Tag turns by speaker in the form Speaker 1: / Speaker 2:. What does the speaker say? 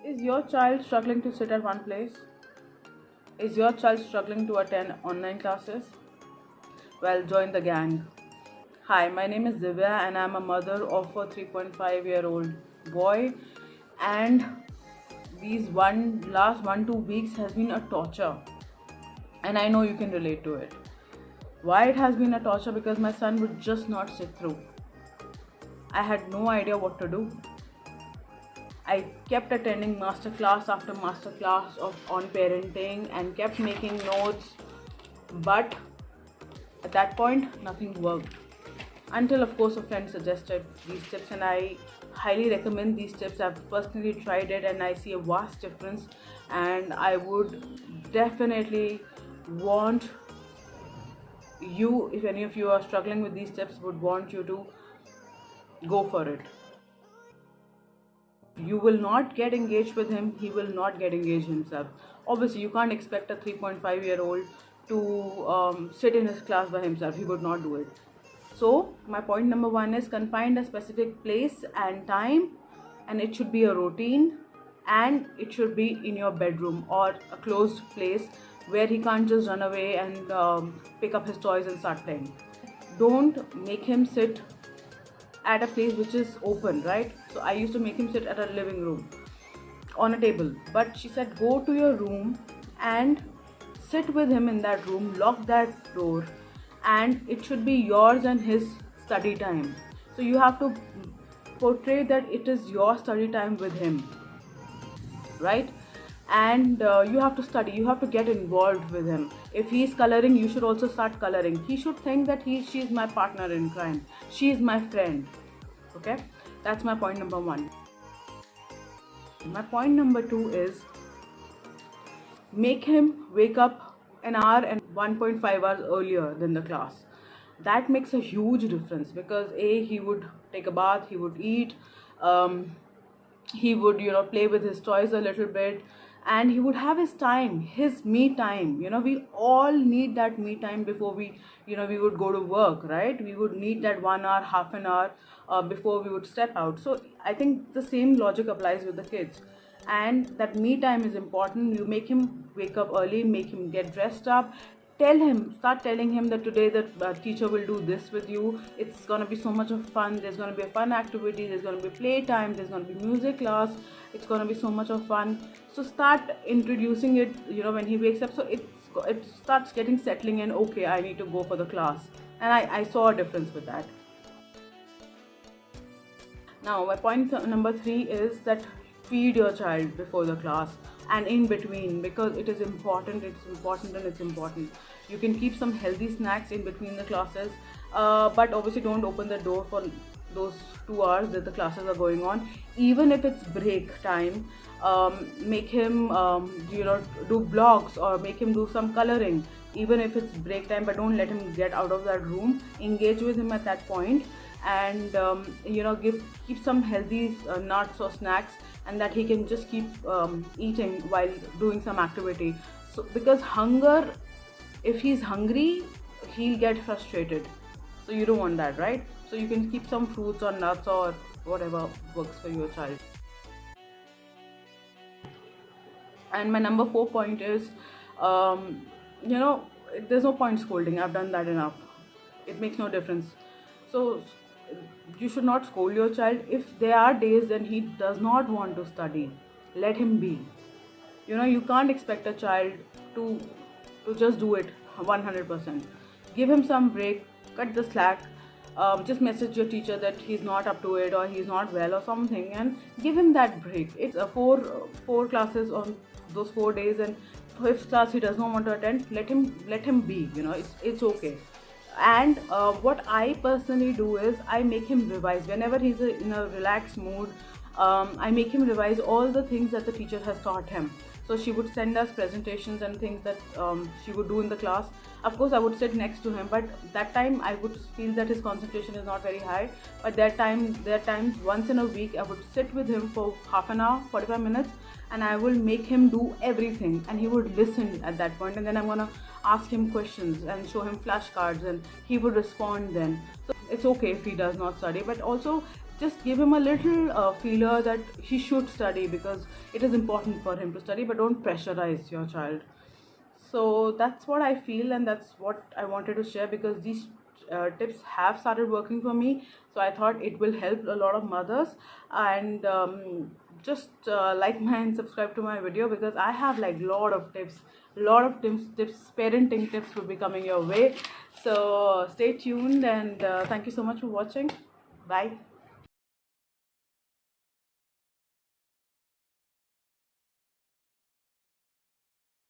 Speaker 1: Is your child struggling to sit at one place? Is your child struggling to attend online classes? Well, join the gang. Hi, my name is Divya and I'm a mother of a 3.5-year-old boy, and these last 1-2 weeks has been a torture, and I know you can relate to it. Why it has been a torture? Because my son would just not sit through. I had no idea what to do. I kept attending masterclass after masterclass on parenting and kept making notes, but at that point nothing worked. Until of course a friend suggested these tips, and I highly recommend these tips. I've personally tried it and I see a vast difference, and I would definitely want you, if any of you are struggling with these tips, would want you to go for it. You will not get engaged with him, he will not get engaged himself. Obviously you can't expect a 3.5-year-old to sit in his class by himself. He would not do it. So my point number one is, confine a specific place and time, and it should be a routine, and it should be in your bedroom or a closed place where he can't just run away and pick up his toys and start playing. Don't make him sit at a place which is open, right? So I used to make him sit at a living room on a table, but she said go to your room and sit with him in that room, lock that door, and it should be yours and his study time. So you have to portray that it is your study time with him, right? And you have to study, you have to get involved with him. If he is coloring, you should also start coloring. He should think that she is my partner in crime, she is my friend. Okay, that's my point number one. My point number two is, make him wake up an hour and 1.5 hours earlier than the class. That makes a huge difference, because he would take a bath, he would eat, he would play with his toys a little bit, and he would have his time, his me time. We all need that me time before we would go to work, right? We would need that 1 hour, half an hour before we would step out. So I think the same logic applies with the kids, and that me time is important. You make him wake up early, make him get dressed up, start telling him that today the teacher will do this with you. It's going to be so much of fun. There's going to be a fun activity, there's going to be playtime, there's going to be music class. It's going to be so much of fun. So start introducing it when he wakes up, so it starts getting settling in. Okay, I need to go for the class, and I saw a difference with that. Now my point number three is that feed your child before the class and in between, because it is important. You can keep some healthy snacks in between the classes, but obviously don't open the door for those 2 hours that the classes are going on. Even if it's break time, make him do blogs, or make him do some coloring, even if it's break time. But don't let him get out of that room. Engage with him at that point, and keep some healthy nuts or snacks, and that he can just keep eating while doing some activity. So because hunger, if he's hungry, he'll get frustrated, so you don't want that, right? So you can keep some fruits or nuts or whatever works for your child. And my number 4 point is, there's no point scolding. I've done that enough. It makes no difference. So you should not scold your child. If there are days when he does not want to study, let him be. You can't expect a child to just do it 100%. Give him some break, cut the slack. Just message your teacher that he's not up to it, or he's not well or something, and give him that break. It's four classes on those 4 days, and fifth class he does not want to attend. Let him be. It's okay. And what I personally do is, I make him revise whenever he's in a relaxed mood. I make him revise all the things that the teacher has taught him. So she would send us presentations and things that she would do in the class. Of course, I would sit next to him, but that time I would feel that his concentration is not very high. But there are times once in a week I would sit with him for half an hour, 45 minutes, and I will make him do everything, and he would listen at that point. And then I'm gonna ask him questions and show him flashcards, and he would respond then. So it's okay if he does not study, but also just give him a little feeler that he should study because it is important for him to study, but don't pressurize your child. So that's what I feel, and that's what I wanted to share, because these tips have started working for me. So I thought it will help a lot of mothers. And just like my and subscribe to my video, because I have like lot of tips, parenting tips will be coming your way. So stay tuned, and thank you so much for watching. Bye.